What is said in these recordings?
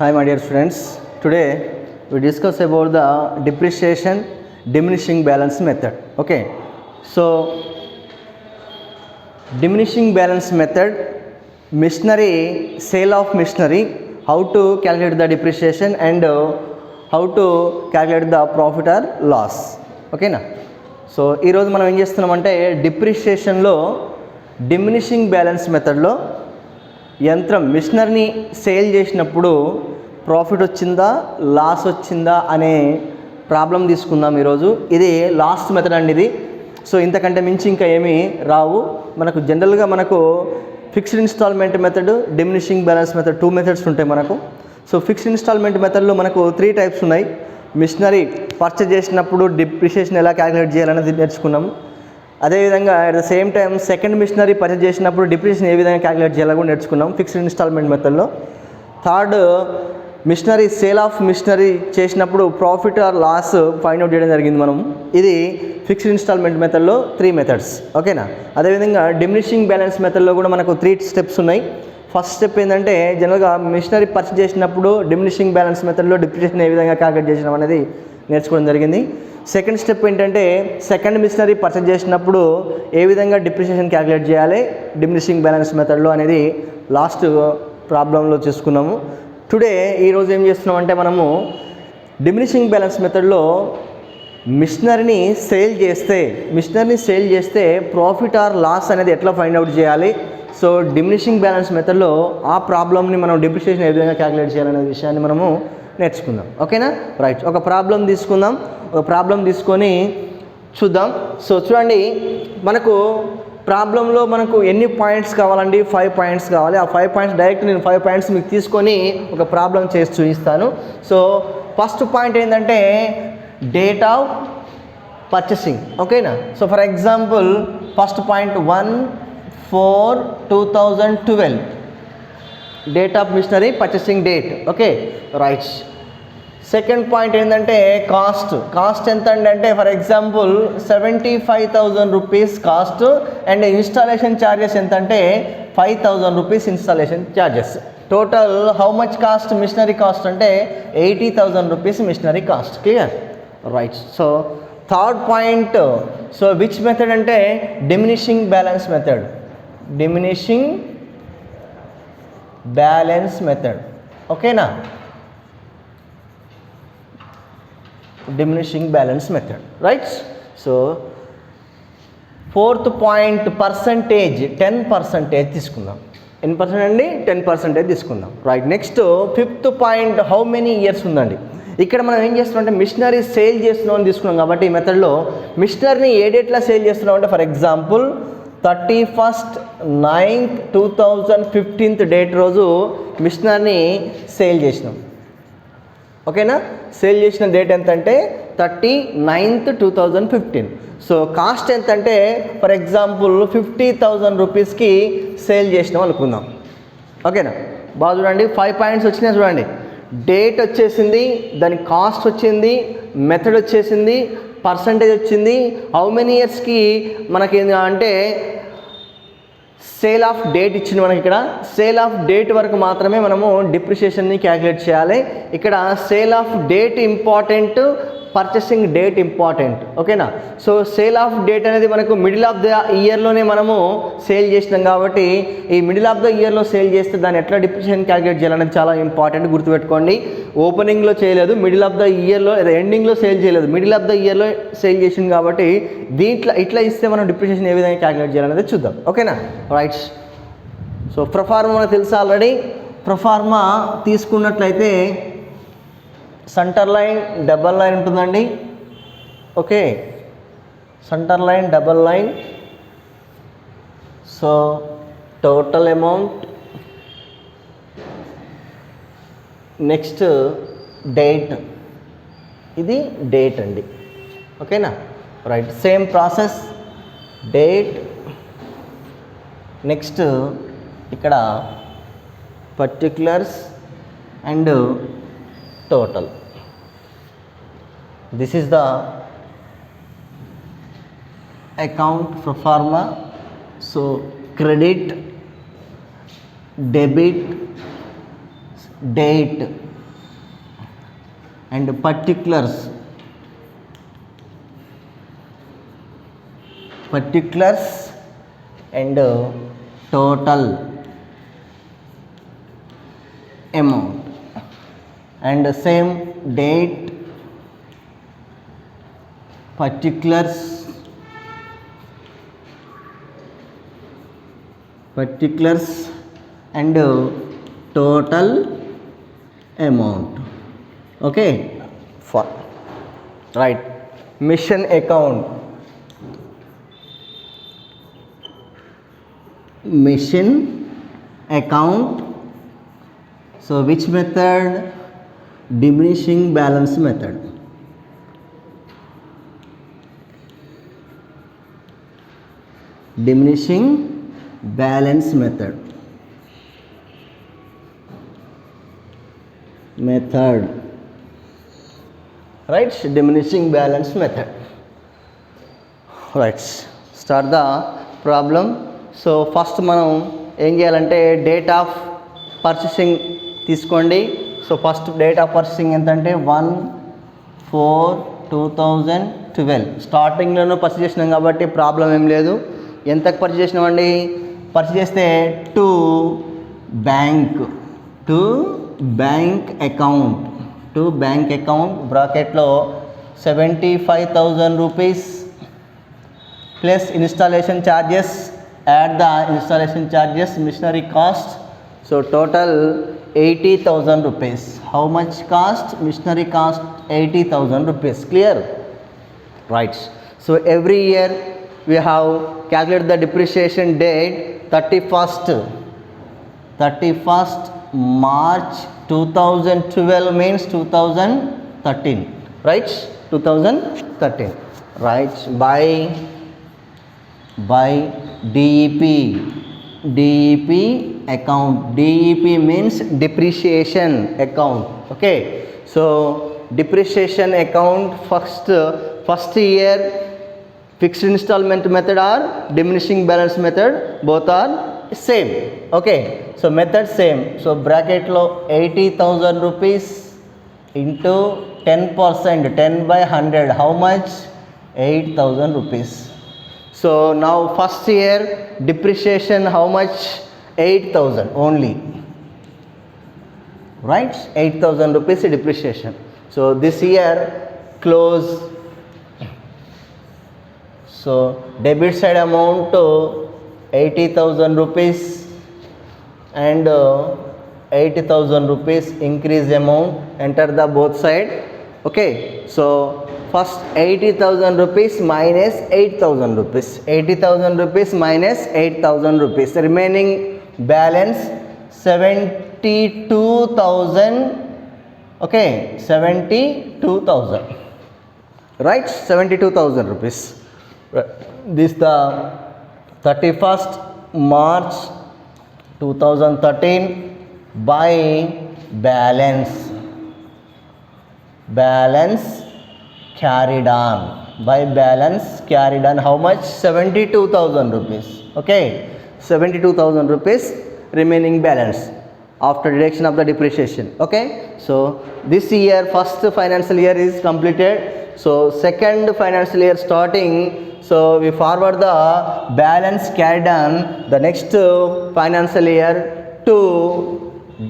Hi my dear students, today we discuss about the depreciation diminishing balance method. Okay, so diminishing balance method, machinery, sale of machinery, how to calculate the depreciation and how to calculate the profit or loss. Okay na. So ఈరోజు మనం ఏం చేస్తున్నామంటే డిప్రిషియేషన్లో diminishing balance మెథడ్లో యంత్రం మిషనరీని sale చేసినప్పుడు profit వచ్చిందా loss వచ్చిందా అనే ప్రాబ్లం తీసుకుందాం ఈరోజు. ఇది లాస్ట్ మెథడ్ అండి ఇది. సో ఇంతకంటే మించి ఇంకా ఏమీ రావు మనకు. జనరల్గా మనకు fixed installment method, diminishing balance method, 2 methods ఉంటాయి మనకు. సో ఫిక్స్డ్ ఇన్స్టాల్మెంట్ మెథడ్లో మనకు 3 టైప్స్ ఉన్నాయి. మిషనరీ పర్చేజ్ చేసినప్పుడు డిప్రిషియేషన్ ఎలా క్యాలిక్యులేట్ చేయాలనేది నేర్చుకున్నాం. అదేవిధంగా at the same time second machinery purchase చేసినప్పుడు డిప్రిషియేషన్ ఏ విధంగా క్యాలిక్యులేట్ చేయాలో కూడా నేర్చుకున్నాం ఫిక్స్డ్ ఇన్స్టాల్మెంట్ మెథడ్లో. Third, machinery sale of machinery చేసినప్పుడు profit or loss find out చేయడం జరిగింది మనం. ఇది ఫిక్స్డ్ ఇన్స్టాల్మెంట్ మెథడ్లో 3 మెథడ్స్. ఓకేనా. అదేవిధంగా డిమినిషింగ్ బ్యాలెన్స్ మెథడ్లో కూడా మనకు 3 స్టెప్స్ ఉన్నాయి. ఫస్ట్ స్టెప్ ఏంటంటే జనరల్గా మిషనరీ పర్చేజ్ చేసినప్పుడు డిమినిషింగ్ బ్యాలెన్స్ మెథడ్లో డిప్రిషియేషన్ ఏ విధంగా క్యాలిక్యులేట్ చేసినాం అనేది నేర్చుకోవడం జరిగింది. సెకండ్ స్టెప్ ఏంటంటే సెకండ్ మిషనరీ పర్చేజ్ చేసినప్పుడు ఏ విధంగా డిప్రిషియేషన్ క్యాలిక్యులేట్ చేయాలి డిమినిషింగ్ బ్యాలెన్స్ మెథడ్లో అనేది లాస్ట్ ప్రాబ్లంలో చూసుకున్నాము. టుడే ఈరోజు ఏం చేస్తున్నామంటే మనము డిమినిషింగ్ బ్యాలెన్స్ మెథడ్లో మిషనరీని సేల్ చేస్తే ప్రాఫిట్ ఆర్ లాస్ అనేది ఎట్లా ఫైండ్ అవుట్ చేయాలి. సో డిమినిషింగ్ బ్యాలెన్స్ మెథడ్లో ఆ ప్రాబ్లమ్ని మనం డిప్రిషియేషన్ ఏ విధంగా క్యాలిక్యులేట్ చేయాలనే విషయాన్ని మనము నేర్చుకుందాం. ఓకేనా. రైట్, ఒక ప్రాబ్లం తీసుకుందాం. ఒక ప్రాబ్లం తీసుకొని చూద్దాం. సో చూడండి, మనకు ప్రాబ్లంలో మనకు ఎన్ని పాయింట్స్ కావాలండి? 5 పాయింట్స్ కావాలి. ఆ 5 పాయింట్స్ డైరెక్ట్ నేను 5 పాయింట్స్ మీకు తీసుకొని ఒక ప్రాబ్లం చేసి చూపిస్తాను. సో ఫస్ట్ పాయింట్ ఏంటంటే డేట్ ఆఫ్ పర్చేసింగ్. ఓకేనా. So for example first point 1/4/2012 date of machinery purchasing date. Okay, right. Second point ఏంటంటే కాస్ట్ ఎంత అంటే for example 75,000 rupees cost and installation charges ఎంత అంటే 5,000 rupees installation charges. Total how much cost machinery cost అంటే 80,000 rupees machinery cost. Clear, right. So third point, so which method అంటే diminishing balance method. Diminishing balance method. ఓకేనా. Diminishing balance method, right. So fourth point percentage, 10% తీసుకుందాం. ఎన్ని percent అండి? 10% తీసుకుందాం. Right. Next fifth point how many years ఉందండి. ఇక్కడ మనం ఏం చేస్తున్నాం అంటే మిషనరీ సేల్ చేస్తున్నాం అని తీసుకున్నాం కాబట్టి ఈ మెథడ్లో మిషనరీని ఏ డేట్లో సేల్ చేస్తున్నాం అంటే ఫర్ ఎగ్జాంపుల్ 31/9/2015 డేట్ రోజు మిషనరీని సేల్ చేసినాం. ఓకేనా. సేల్ చేసిన డేట్ ఎంత అంటే 30/9/2015. సో కాస్ట్ ఎంత అంటే ఫర్ ఎగ్జాంపుల్ 50,000 రూపీస్కి సేల్ చేసినాం అనుకుందాం. ఓకేనా. బాగా చూడండి, 5 పాయింట్స్ వచ్చినాయి చూడండి. డేట్ వచ్చేసింది, దాని కాస్ట్ వచ్చింది, మెథడ్ వచ్చేసింది, పర్సంటేజ్ వచ్చింది, హౌ మెనీ ఇయర్స్కి మనకి అంటే సేల్ ఆఫ్ డేట్ ఇచ్చింది మనకి. ఇక్కడ సేల్ ఆఫ్ డేట్ వరకు మాత్రమే మనము డిప్రిషియేషన్ని క్యాలిక్యులేట్ చేయాలి. ఇక్కడ sale of date important, purchasing date important. ఓకేనా. సో సేల్ ఆఫ్ డేట్ అనేది మనకు మిడిల్ ఆఫ్ ద ఇయర్లోనే మనము సేల్ చేసినాం కాబట్టి ఈ మిడిల్ ఆఫ్ ద ఇయర్లో సేల్ చేస్తే దాన్ని ఎట్లా డిప్రిషియేషన్ క్యాలిక్యులేట్ చేయాలనేది చాలా ఇంపార్టెంట్, గుర్తుపెట్టుకోండి. ఓపెనింగ్లో చేయలేదు, మిడిల్ ఆఫ్ ద ఇయర్లో లేదా ఎండింగ్లో సేల్ చేయలేదు, మిడిల్ ఆఫ్ ద ఇయర్లో సేల్ చేసింది కాబట్టి దీంట్లో ఇట్లా ఇస్తే మనం డిప్రిషియేషన్ ఏ విధంగా క్యాలిక్యులేట్ చేయాలనేది చూద్దాం. ఓకేనా, రైట్. సో ప్రొఫార్మా మనకు తెలుసు ఆల్రెడీ. ప్రొఫార్మా తీసుకున్నట్లయితే సెంటర్ లైన్, డబల్ లైన్ ఉంటుందండి. Okay, centre line, double line. So total amount, next date, ఇది డేట్ అండి. ఓకేనా, right. Same process, date, next ఇక్కడ particulars and total. This is the account pro forma. So credit, debit, date, and particulars and total amount, and same date, particulars and total amount. Okay, for right. Mission account, so which method? Diminishing balance method. Diminishing balance method. Right, diminishing balance method. Right, start the problem. So first మనం ఏం చేయాలంటే date of purchasing తీసుకోండి. So first date of purchasing ఎంత అంటే 1/4/2012. స్టార్టింగ్లోనూ purchase చేసినాం కాబట్టి problem ఏం లేదు. ఎంతకు పర్చేస్ చేసినామండి? పర్చేస్ చేస్తే టు బ్యాంక్ అకౌంట్ బ్రాకెట్లో 75,000 rupees plus installation charges. Add the installation charges, machinery cost. So total 80,000 rupees. How much cost? Machinery cost 80,000 rupees. Clear? Right. So every year we have calculated the depreciation date 31st March 2012 means 2013. Right? 2013. Right. By DEP account. DEP means depreciation account. Okay, so depreciation account, first year fixed installment method or diminishing balance method, both are same. Okay, so method same. So bracket lo 80,000 rupees into 10%, 10/100, how much? 8,000 rupees. So now first year depreciation how much? 8,000 only. Right? 8,000 rupees depreciation. So this year close. So debit side amount 80,000 rupees and 80,000 rupees increase amount. Enter the both side. Okay. So first 80,000 rupees minus 8,000 rupees. 80,000 rupees minus 8,000 rupees. The remaining balance 72,000. Okay, 72,000. Right, 72,000 rupees. This the 31st March 2013 by balance carried on. How much? 72,000 rupees. Okay, 72,000 rupees remaining balance after deduction of the depreciation. Okay, so this year first financial year is completed. So second financial year starting, so we forward the balance carried on the next financial year to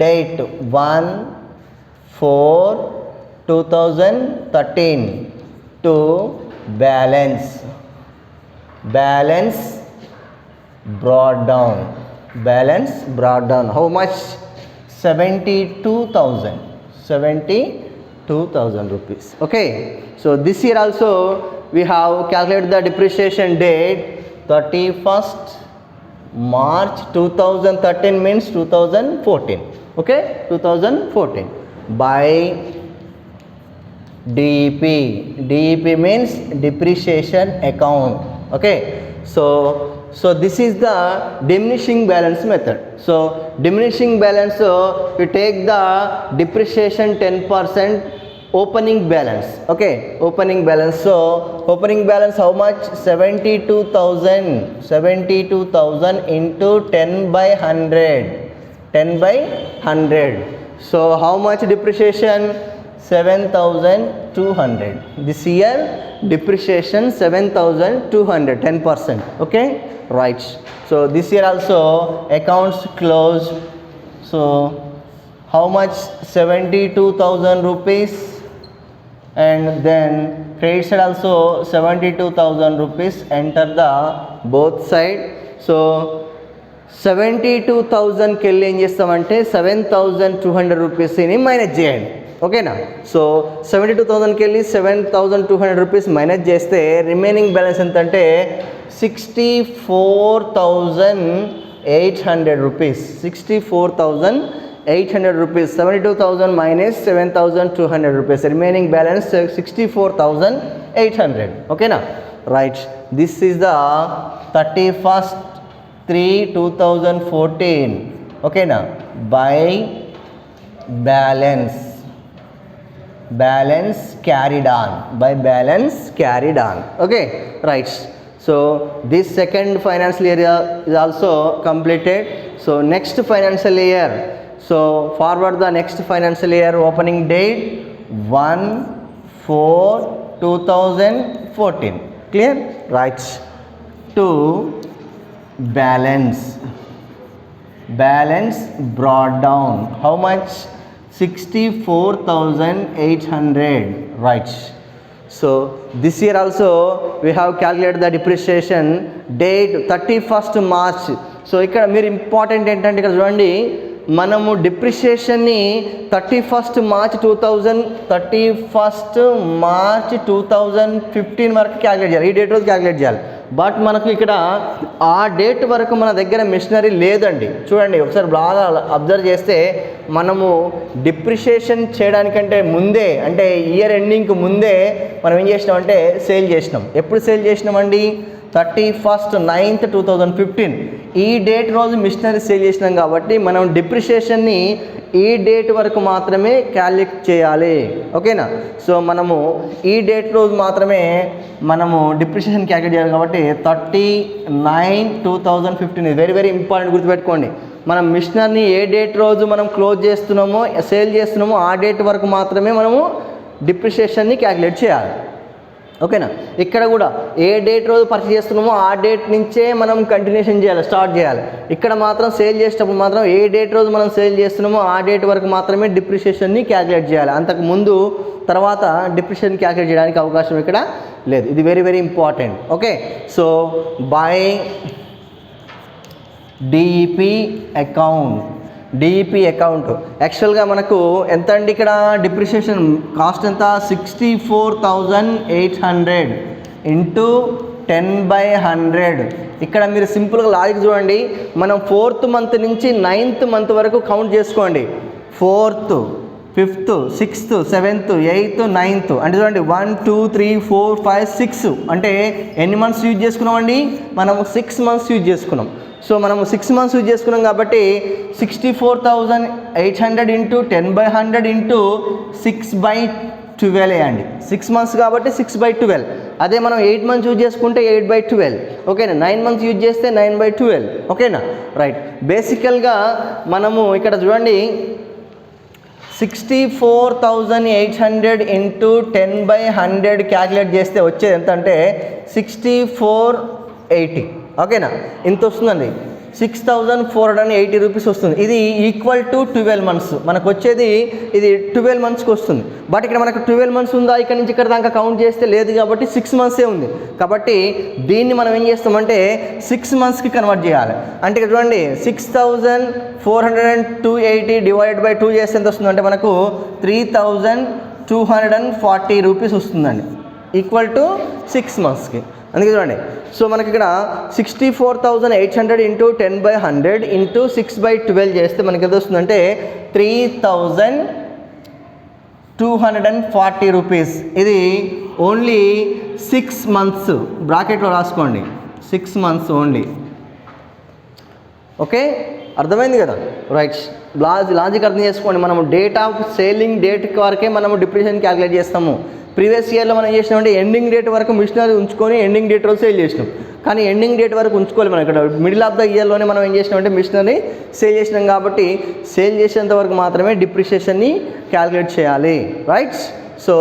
date 1/4/2013 to balance brought down. How much? 72,000 rupees. Okay, so this year also we have calculated the depreciation date 31st March 2013 means 2014. Okay, 2014 by DEP means depreciation account. Okay, so this is the diminishing balance method. So diminishing balance, you take the depreciation 10% opening balance. Okay, opening balance. So opening balance how much? 72,000 into 10/100. So how much depreciation? 7,200. This year depreciation 7,200, 10%. Okay, right. So this year also accounts closed. So how much? 72,000 rupees. And then credit side also 72,000 rupees. Enter the both side. So 72,000కి వెళ్ళి ఏం చేస్తామంటే 7,200 రూపీస్ని minus చేయండి. ఓకేనా? So 72,000కి వెళ్ళి 7,200 rupees minus చేస్తే remaining balance ఎంత అంటే 64,800 rupees. 64,800 rupees. 72,000 minus 7,200 rupees. Remaining balance 64,800. Okay na? Right. This is the 31st/3/2014. Okay na? By balance. Balance carried on. By balance carried on. Okay. Right. So this second financial year is also completed. So next financial year. So forward the next financial year opening date 1/4/2014. Clear? Right. To balance. Balance brought down. How much? 64,800. Right. So this year also we have calculated the depreciation date 31st March. So ఇక్కడ మీరు important ఏంటంటే ఇక్కడ చూడండి, మనము డిప్రిషియేషన్ని 31st March 2015 వరకు calculate చేయాలి. ఈ date రోజు క్యాలిక్యులేట్ చేయాలి. బట్ మనకు ఇక్కడ ఆ డేట్ వరకు మన దగ్గర మిషనరీ లేదండి. చూడండి ఒకసారి బాగా అబ్జర్వ్ చేస్తే మనము డిప్రిషియేషన్ చేయడానికంటే ముందే, అంటే ఇయర్ ఎండింగ్కి ముందే మనం ఏం చేసినామంటే సేల్ చేసినాం. ఎప్పుడు సేల్ చేసినామండి? 31st 9th 2015. ఈ డేట్ రోజు మిషనరీ సేల్ చేసినాం కాబట్టి మనం డిప్రిషియేషన్ని ఈ డేట్ వరకు మాత్రమే క్యాలిక్యులేట్ చేయాలి. ఓకేనా? సో మనము ఈ డేట్ రోజు మాత్రమే మనము డిప్రిషియేషన్ క్యాలిక్యులేట్ చేయాలి కాబట్టి 30/9/2015 ఇది వెరీ వెరీ ఇంపార్టెంట్, గుర్తుపెట్టుకోండి. మనం మిషనరీని ఏ డేట్ రోజు మనం క్లోజ్ చేస్తున్నామో, సేల్ చేస్తున్నామో ఆ డేట్ వరకు మాత్రమే మనము డిప్రిషియేషన్ని క్యాలిక్యులేట్ చేయాలి. ఓకేనా? ఇక్కడ కూడా ఏ డేట్ రోజు పర్చేస్ చేస్తున్నామో ఆ డేట్ నుంచే మనం కంటిన్యూషన్ చేయాలి, స్టార్ట్ చేయాలి. ఇక్కడ మాత్రం సేల్ చేసేటప్పుడు మాత్రం ఏ డేట్ రోజు మనం సేల్ చేస్తున్నామో ఆ డేట్ వరకు మాత్రమే డిప్రిషియేషన్ని క్యాలిక్యులేట్ చేయాలి. అంతకు ముందు తర్వాత డిప్రిషియేషన్ క్యాలిక్యులేట్ చేయడానికి అవకాశం ఇక్కడ లేదు. ఇది very very important. Okay, so by DEP account యాక్చువల్గా మనకు ఎంత అండి? ఇక్కడ డిప్రిషియేషన్ కాస్ట్ ఎంత? 64,800 ఇంటూ 10/100. ఇక్కడ మీరు సింపుల్గా లాజిక్ చూడండి. మనం 4th month నుంచి 9th month వరకు కౌంట్ చేసుకోండి. 4th, 5th, 6th, 7th, 8th, 9th అంటే చూడండి 1 2 3 4 5 6 అంటే ఎన్ని మంత్స్ యూజ్ చేసుకున్నామండి? మనము 6 months యూజ్ చేసుకున్నాం. సో మనము 6 months యూజ్ చేసుకున్నాం కాబట్టి 64,800 ఇంటూ 10/100 ఇంటూ 6/12 వేయండి. 6 months కాబట్టి 6/12. అదే మనం 8 months యూజ్ చేసుకుంటే 8/12. ఓకేనా? 9 months యూజ్ చేస్తే 9/12. ఓకేనా? రైట్. బేసికల్గా మనము ఇక్కడ చూడండి 64,800 ఇంటూ 10/100 క్యాలిక్యులేట్ చేస్తే వచ్చేది ఎంత అంటే 6480. ఓకేనా? ఇంత వస్తుందండి, 6,480 రూపీస్ వస్తుంది. ఇది ఈక్వల్ టు 12 months మనకు వచ్చేది. ఇది 12 monthsకి వస్తుంది. బట్ ఇక్కడ మనకు 12 months ఉందా? ఇక్కడ నుంచి ఇక్కడ దాకా కౌంట్ చేస్తే లేదు కాబట్టి 6 monthsే ఉంది. కాబట్టి దీన్ని మనం ఏం చేస్తామంటే 6 monthsకి కన్వర్ట్ చేయాలి. అంటే ఇక్కడ చూడండి 6,480 డివైడెడ్ బై 2 చేస్తే ఎంత వస్తుంది అంటే మనకు 3,240 రూపీస్ వస్తుందండి, ఈక్వల్ టు 6 monthsకి. అందుకే చూడండి, సో మనకి ఇక్కడ 64,800 ఇంటూ 10/100 ఇంటూ 6/12 చేస్తే మనకి ఎంత వస్తుందంటే 3,240 రూపీస్. ఇది ఓన్లీ 6 months, బ్రాకెట్లో రాసుకోండి, 6 months ఓన్లీ. ఓకే, అర్థమైంది కదా? రైట్. లాజిక్ అర్థం చేసుకోండి. మనము డేట్ ఆఫ్ సేలింగ్ డేట్ వరకే మనము డిప్రిషియేషన్ క్యాలిక్యులేట్ చేస్తాము. ప్రీవియస్ ఇయర్లో మనం చేసినామంటే ఎండింగ్ డేట్ వరకు మిషనరీ ఉంచుకొని ఎండింగ్ డేట్ రోజు సేల్ చేసినాం. కానీ ఎండింగ్ డేట్ వరకు ఉంచుకోవాలి. మనం ఇక్కడ మిడిల్ ఆఫ్ ద ఇయర్లోనే మనం ఏం చేసినామంటే మిషనరీ సేల్ చేసినాం కాబట్టి సేల్ చేసేంత వరకు మాత్రమే డిప్రిషియేషన్ని క్యాలిక్యులేట్ చేయాలి, right. So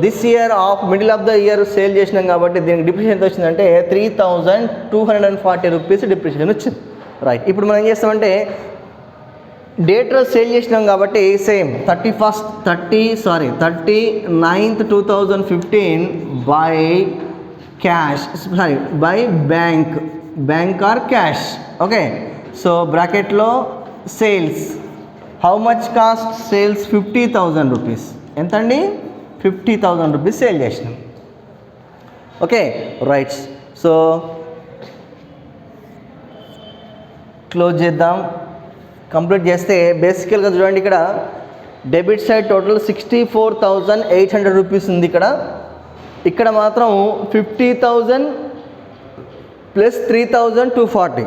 this year of middle of the year sale చేసినాం కాబట్టి దీనికి డిప్రిషియేషన్ ఎంత వచ్చిందంటే 3240 రూపీస్ డిప్రిషియేషన్ వచ్చింది, రైట్. ఇప్పుడు మనం ఏం చేస్తామంటే డేట్ రోజు సేల్ చేసినాం కాబట్టి same 39th 2015 by cash, by bank or cash. Okay, so బ్రాకెట్లో sales, how much cost sales 50,000 rupees. ఎంత అండి? 50,000 రూపీస్ సేల్ చేసినాం. Okay, right. సో క్లోజ్ చేద్దాం. కంప్లీట్ చేస్తే బేసికల్గా చూడండి, ఇక్కడ డెబిట్ సైడ్ టోటల్ 64,800 రూపీస్ ఉంది. ఇక్కడ మాత్రం 50,000 ప్లస్ 3,240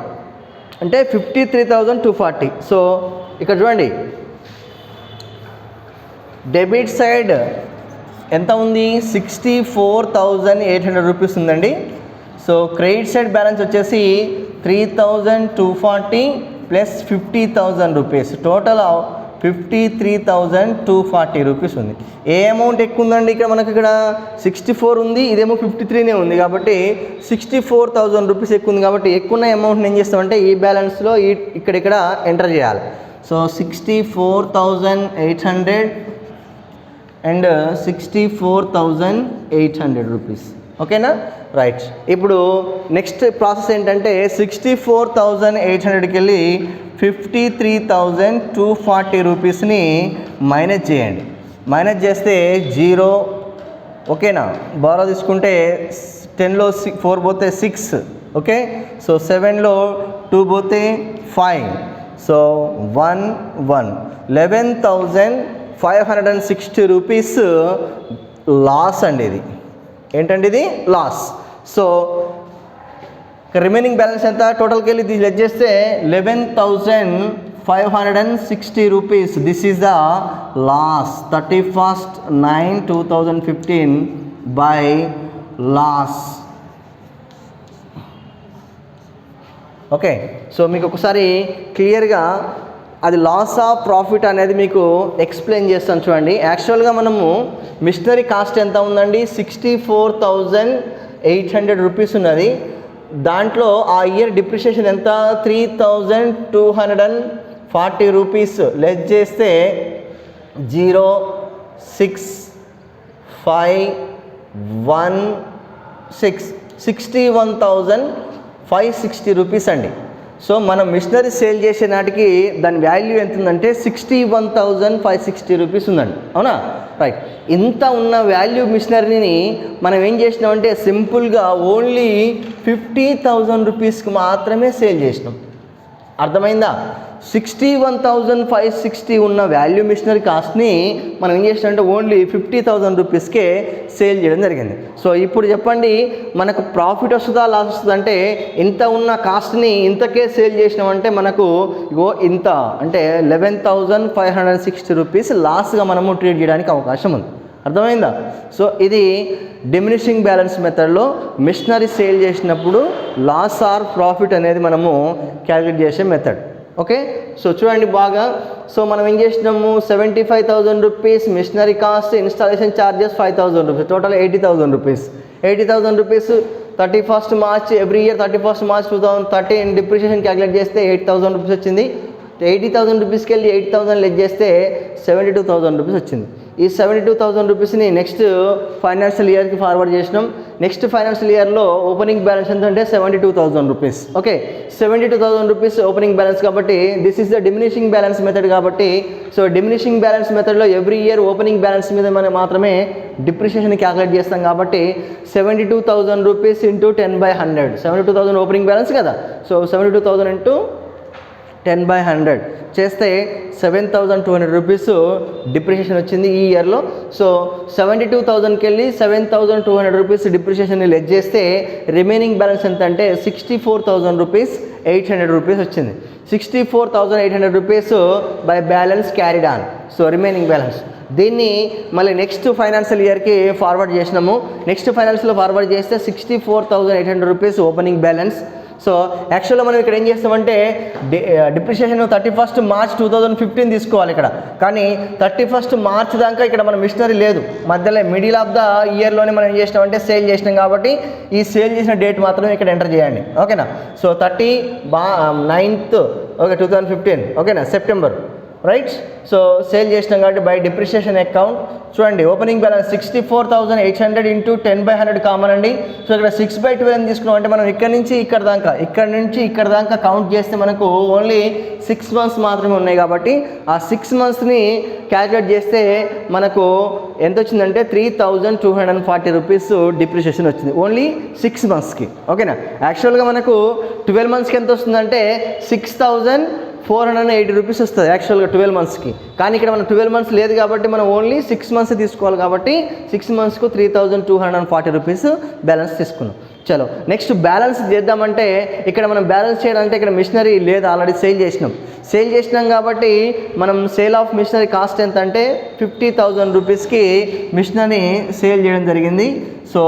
అంటే 53,240. సో ఇక్కడ చూడండి డెబిట్ సైడ్ ఎంత ఉంది? 64,800 రూపీస్ ఉందండి. సో క్రెడిట్ సైడ్ బ్యాలెన్స్ వచ్చేసి 3,240 ప్లస్ 50,000 రూపీస్, టోటల్ 53,240 రూపీస్ ఉంది. ఏ అమౌంట్ ఎక్కువ ఉందండి? ఇక్కడ మనకి ఇక్కడ 64 ఉంది, ఇదేమో 53నే ఉంది కాబట్టి 64,000 రూపీస్ ఎక్కువ ఉంది. కాబట్టి ఎక్కువ ఉన్న అమౌంట్ని ఏం చేస్తామంటే ఈ బ్యాలెన్స్లో ఇక్కడ ఎంటర్ చేయాలి. So 64,800 and 64,800 rupees. ఓకేనా, రైట్. ఇప్పుడు నెక్స్ట్ ప్రాసెస్ ఏంటంటే 64,800కి వెళ్ళి 53,240 రూపీస్ని మైనస్ చేయండి. మైనస్ చేస్తే 0. ఓకేనా, బారో తీసుకుంటే 10లో 4 పోతే 6. ఓకే, సో 7లో 2 పోతే 5. సో 1 11,560 రూపీస్ లాస్ అండి. ఇది ఏంటండి? ఇది లాస్. సో రిమైనింగ్ బ్యాలెన్స్ ఎంత? టోటల్కి వెళ్ళి ఇది లెస్ చేస్తే 11,560 rupees. This is the loss 31st 9 2015 by loss. Okay, so మీకు ఒకసారి క్లియర్గా అది లాస్ ఆఫ్ ప్రాఫిట్ అనేది మీకు ఎక్స్ప్లెయిన్ చేస్తాను చూడండి. యాక్చువల్గా మనము మిషనరీ కాస్ట్ ఎంత ఉందండి? 64,800 రూపీస్ ఉన్నది. దాంట్లో ఆ ఇయర్ డిప్రిషియేషన్ ఎంత? 3,240 రూపీస్. లెస్ చేస్తే 0 6 5 1 6 61,560 రూపీస్ అండి. సో మనం మిషనరీ సేల్ చేసే నాటికి దాని వాల్యూ ఎంత ఉందంటే 61,560 రూపీస్ ఉందండి. అవునా, రైట్. ఇంత ఉన్న వాల్యూ మిషనరీని మనం ఏం చేసినామంటే సింపుల్గా ఓన్లీ 50,000 రూపీస్కి మాత్రమే సేల్ చేసినాం. అర్థమైందా? 61,560 ఉన్న వాల్యూ మిషనరీ కాస్ట్ని మనం ఏం చేసినామంటే ఓన్లీ 50,000 రూపీస్కే సేల్ చేయడం జరిగింది. సో ఇప్పుడు చెప్పండి, మనకు ప్రాఫిట్ వస్తుందా లాస్ వస్తుందా అంటే ఇంత ఉన్న కాస్ట్ని ఇంతకే సేల్ చేసినామంటే మనకు ఇంత అంటే 11,560 రూపీస్ లాస్గా మనము ట్రీట్ చేయడానికి అవకాశం ఉంది. అర్థమైందా? సో ఇది డిమినిషింగ్ బ్యాలెన్స్ మెథడ్లో మిషనరీ సేల్ చేసినప్పుడు లాస్ ఆర్ ప్రాఫిట్ అనేది మనము క్యాలిక్యులేట్ చేసే మెథడ్. ఓకే, సో చూడండి బాగా. సో మనం ఏం చేసినాము 75,000 rupees machinery cost, installation charges 5,000 rupees, total 80,000 rupees. 80,000 rupees 31st March every year 31st March 2013 depreciation calculate చేస్తే 8,000 రూపీస్ వచ్చింది. 80,000 రూపీస్కి వెళ్ళి 8,000 లెస్ చేస్తే 72,000 రూపీస్ వచ్చింది. ఈ 72,000 రూపీస్ని నెక్స్ట్ ఫైనాన్షియల్ ఇయర్కి ఫార్వర్డ్ చేసినాం. నెక్స్ట్ ఫైనాన్షియల్ ఇయర్లో ఓపెనింగ్ బ్యాలెన్స్ ఎంత అంటే 72,000 rupees. Okay, 72,000 rupees opening balance కాబట్టి this is the diminishing balance method కాబట్టి సో డిమినిషింగ్ బ్యాలెన్స్ మెథడ్లో ఎవ్రీ ఇయర్ ఓపెనింగ్ బ్యాలెన్స్ మీద మనం మాత్రమే డిప్రిషియేషన్ క్యాలిక్యులేట్ చేస్తాం కాబట్టి 72,000 రూపీస్ ఇంటూ 10/100. 72,000 ఓపెనింగ్ బ్యాలెన్స్ కదా, సో 72,000 ఇంటూ 10/100 చేస్తే 7,200 రూపీస్ డిప్రిషియేషన్ వచ్చింది ఈ ఇయర్లో. సో 72,000కి వెళ్ళి 7,200 రూపీస్ డిప్రిషియేషన్ని లెస్ చేస్తే రిమైనింగ్ బ్యాలెన్స్ ఎంత అంటే 64,800 రూపీస్ వచ్చింది. 64,800 rupees by balance carried on. So remaining balance దీన్ని మళ్ళీ నెక్స్ట్ ఫైనాన్షియల్ ఇయర్కి ఫార్వర్డ్ చేసినాము. నెక్స్ట్ ఫైనాన్షియల్ ఫార్వర్డ్ చేస్తే 64,800 రూపీస్ ఓపెనింగ్ బ్యాలెన్స్. సో యాక్చువల్గా మనం ఇక్కడ ఏం చేస్తామంటే డిప్రిషియేషన్ 31st March 2015 తీసుకోవాలి ఇక్కడ, కానీ 31st March దాకా ఇక్కడ మన మిషనరీ లేదు. మధ్యలో మిడిల్ ఆఫ్ ద ఇయర్లోనే మనం ఏం చేసినామంటే సేల్ చేసినాం కాబట్టి ఈ సేల్ చేసిన డేట్ మాత్రమే ఇక్కడ ఎంటర్ చేయండి. ఓకేనా. సో 9th 2015 ఓకేనా, సెప్టెంబర్ రైట్. సో సేల్ చేసినాం కాబట్టి బై డిప్రిషియేషన్ అకౌంట్ చూడండి ఓపెనింగ్ బ్యాలెన్స్ 64,800 ఇంటూ 10/100 కామన్ అండి. సో ఇక్కడ 6/12 అని తీసుకున్నాం అంటే మనం ఇక్కడ నుంచి ఇక్కడ దాకా కౌంట్ చేస్తే మనకు ఓన్లీ 6 months మాత్రమే ఉన్నాయి కాబట్టి ఆ 6 monthsని క్యాల్కులేట్ చేస్తే మనకు ఎంత వచ్చిందంటే 3,240 రూపీస్ డిప్రిషియేషన్ వచ్చింది ఓన్లీ 6 monthsకి. ఓకేనా. యాక్చువల్గా మనకు 12 monthsకి ఎంత వస్తుందంటే 6,480 రూపీస్ వస్తుంది యాక్చువల్గా 12 monthsకి. కానీ ఇక్కడ మనం 12 months లేదు కాబట్టి మనం ఓన్లీ 6 months తీసుకోవాలి కాబట్టి 6 monthsకు 3,240 రూపీస్ బ్యాలెన్స్ తీసుకున్నాం. చలో నెక్స్ట్ బ్యాలెన్స్ చేద్దామంటే ఇక్కడ మనం బ్యాలెన్స్ చేయాలంటే ఇక్కడ మిషనరీ లేదు, ఆల్రెడీ సేల్ చేసినాం కాబట్టి మనం సేల్ ఆఫ్ మిషనరీ కాస్ట్ ఎంత అంటే 50,000 రూపీస్కి మిషనరీ సేల్ చేయడం జరిగింది. సో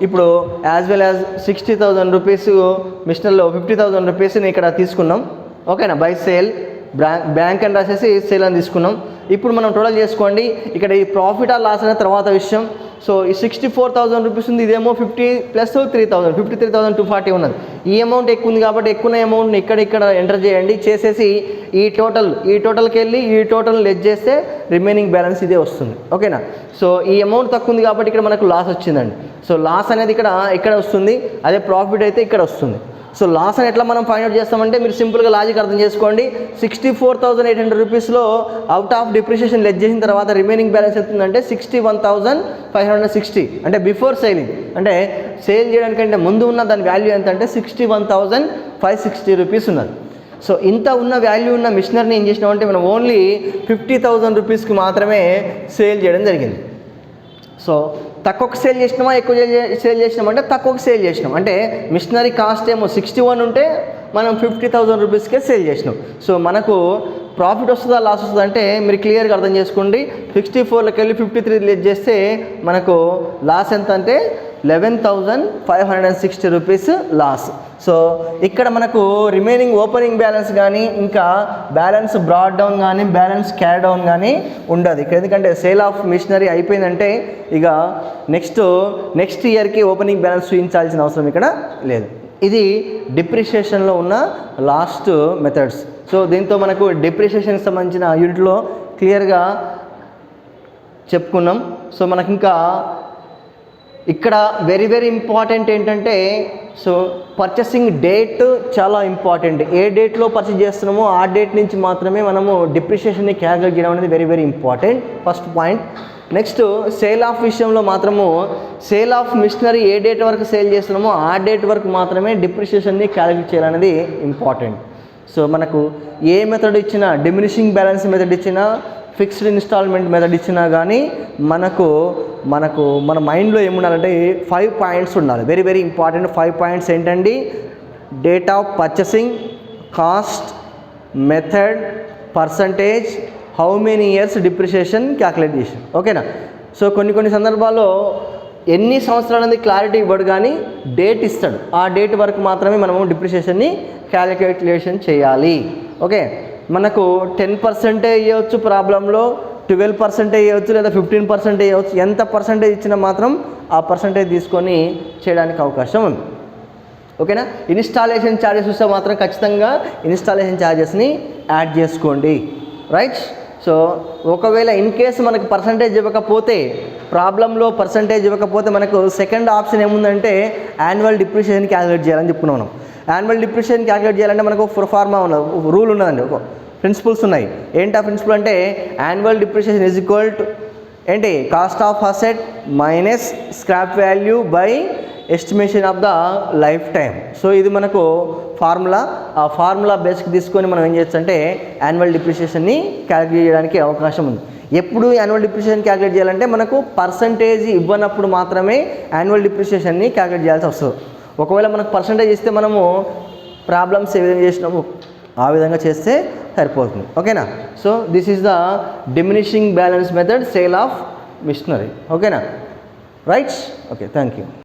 ఇప్పుడు యాజ్ వెల్ యాజ్ 60,000 రూపీస్ మిషనరీలో 50,000 రూపీస్ని ఇక్కడ తీసుకున్నాం. ఓకేనా. బై సేల్ బ్యాంక్ అని రాసేసి సేల్ అని తీసుకున్నాం. ఇప్పుడు మనం టోటల్ చేసుకోండి. ఇక్కడ ఈ ప్రాఫిట్ ఆర్ లాస్ అనే తర్వాత విషయం. సో ఈ 64,000 రూపీస్ ఉంది, ఇదేమో 50 + 3,000 53,240 ఉన్నది. ఈ అమౌంట్ ఎక్కువ ఉంది కాబట్టి ఎక్కువ అమౌంట్ని ఇక్కడ ఎంటర్ చేయండి. చేసేసి ఈ టోటల్కి వెళ్ళి ఈ టోటల్ లెస్ చేస్తే రిమైనింగ్ బ్యాలెన్స్ ఇదే వస్తుంది. ఓకేనా. సో ఈ అమౌంట్ తక్కువ ఉంది కాబట్టి ఇక్కడ మనకు లాస్ వచ్చిందండి. సో లాస్ అనేది ఇక్కడ వస్తుంది, అదే ప్రాఫిట్ అయితే ఇక్కడ వస్తుంది. సో లాస్ అని ఎట్లా మనం ఫైండ్ అవుట్ చేస్తామంటే మీరు సింపుల్గా లాజిక్ అర్థం చేసుకోండి. 64,800 రూపీస్లో అవుట్ ఆఫ్ డిప్రిషియేషన్ లెస్ చేసిన తర్వాత రిమైనింగ్ బ్యాలెన్స్ ఎంత ఉందంటే 61,560. అంటే బిఫోర్ సేలింగ్ అంటే సేల్ చేయడానికంటే ముందు ఉన్న దాని వాల్యూ ఎంత అంటే 61,560 రూపీస్ ఉన్నది. సో ఇంత ఉన్న వాల్యూ ఉన్న మిషనరీని ఏం చేసినామంటే మనం ఓన్లీ 50,000 రూపీస్కి మాత్రమే సేల్ చేయడం జరిగింది. సో తక్కువకు సేల్ చేసినామా ఎక్కువ సేల్ చేసినామంటే తక్కువకు సేల్ చేసినాం. అంటే మిషనరీ కాస్ట్ ఏమో 61 ఉంటే మనం 50,000 రూపీస్కే సేల్ చేసినాం. సో మనకు ప్రాఫిట్ వస్తుందా లాస్ వస్తుందా అంటే మీరు క్లియర్గా అర్థం చేసుకోండి. 64లోకి వెళ్ళి 53 లెస్ చేస్తే మనకు లాస్ ఎంత అంటే 11,560 రూపీస్ లాస్. సో ఇక్కడ మనకు రిమైనింగ్ ఓపెనింగ్ బ్యాలెన్స్ కానీ ఇంకా బ్యాలెన్స్ బ్రాడ్ డౌన్ కానీ బ్యాలెన్స్ క్యారీ డౌన్ కానీ ఉండదు ఇక్కడ. ఎందుకంటే సేల్ ఆఫ్ మిషనరీ అయిపోయిందంటే ఇక నెక్స్ట్ ఇయర్కి ఓపెనింగ్ బ్యాలెన్స్ చూపించాల్సిన అవసరం ఇక్కడ లేదు. ఇది డిప్రిషియేషన్లో ఉన్న లాస్ట్ మెథడ్స్. సో దీంతో మనకు డిప్రిషియేషన్కి సంబంధించిన యూనిట్లో క్లియర్గా చెప్పుకున్నాం. సో మనకి ఇంకా ఇక్కడ వెరీ ఇంపార్టెంట్ ఏంటంటే సో పర్చేసింగ్ డేట్ చాలా ఇంపార్టెంట్. ఏ డేట్లో పర్చేస్ చేస్తున్నామో ఆ డేట్ నుంచి మాత్రమే మనము డిప్రిషియేషన్ని క్యాల్కులేట్ చేయడం అనేది very important first point. Next sale of విషయంలో మాత్రము సేల్ ఆఫ్ మిషనరీ ఏ డేట్ వరకు సేల్ చేస్తున్నామో ఆ డేట్ వరకు మాత్రమే డిప్రిషియేషన్ని క్యాల్కులేట్ చేయాలనేది ఇంపార్టెంట్. సో మనకు ఏ మెథడ్ ఇచ్చినా డిమినిషింగ్ బ్యాలెన్స్ మెథడ్ ఇచ్చినా ఫిక్స్డ్ ఇన్స్టాల్మెంట్ మెథడ్ ఇచ్చినా కానీ మన మైండ్లో ఏముండాలంటే 5 పాయింట్స్ ఉండాలి. వెరీ ఇంపార్టెంట్ 5 పాయింట్స్ ఏంటండి? Date of purchasing, cost, method, percentage, how many years depreciation calculation. ఓకేనా. సో కొన్ని సందర్భాల్లో ఎన్ని సంవత్సరాలు అనేది క్లారిటీ ఇవ్వడు కానీ డేట్ ఇస్తాడు. ఆ డేట్ వరకు మాత్రమే మనము డిప్రిషియేషన్ని క్యాల్కులేషన్ చేయాలి. ఓకే. మనకు 10% ఇవ్వచ్చు ప్రాబ్లంలో, 12% ఇవ్వచ్చు లేదా 15% ఇవ్వచ్చు. ఎంత పర్సంటేజ్ ఇచ్చినా మాత్రం ఆ పర్సంటేజ్ తీసుకొని చేయడానికి అవకాశం ఉంది. ఓకేనా. ఇన్స్టాలేషన్ ఛార్జెస్ వస్తే మాత్రం ఖచ్చితంగా ఇన్స్టాలేషన్ ఛార్జెస్ని యాడ్ చేసుకోండి. రైట్. సో ఒకవేళ ఇన్ కేసు మనకు పర్సంటేజ్ ఇవ్వకపోతే ప్రాబ్లంలో పర్సంటేజ్ ఇవ్వకపోతే మనకు సెకండ్ ఆప్షన్ ఏముందంటే యాన్యువల్ డిప్రిషియేషన్ క్యాల్కులేట్ చేయాలని చెప్పుకున్నాం. యాన్యువల్ డిప్రిషియేషన్ క్యాల్కులేట్ చేయాలంటే మనకు ఫార్ములా ఉన్నది, రూల్ ఉన్నదండి, ఒక ప్రిన్సిపల్స్ ఉన్నాయి. ఏంటి ఆ ప్రిన్సిపల్ అంటే annual depreciation is equal to ఏంటి cost of asset minus scrap value by estimation of the life time. So ఇది మనకు ఫార్ములా. ఆ ఫార్ములా బేస్కి తీసుకొని మనం ఏం చేయొచ్చు అంటే యాన్యువల్ డిప్రిషియేషన్ని క్యాల్కులేట్ చేయడానికి అవకాశం ఉంది. ఎప్పుడు యాన్యువల్ డిప్రిషియేషన్ క్యాల్కులేట్ చేయాలంటే మనకు పర్సంటేజ్ ఇవ్వనప్పుడు మాత్రమే యాన్యువల్ డిప్రిషియేషన్ని క్యాల్కులేట్ చేయాల్సి వస్తుంది. ఒకవేళ మనకు పర్సంటేజ్ ఇస్తే మనము ప్రాబ్లమ్స్ ఏ విధంగా చేసినాము ఆ విధంగా చేస్తే సరిపోతుంది. ఓకేనా. So this is the diminishing balance method sale of machinery. ఓకేనా. రైట్. Okay, thank you.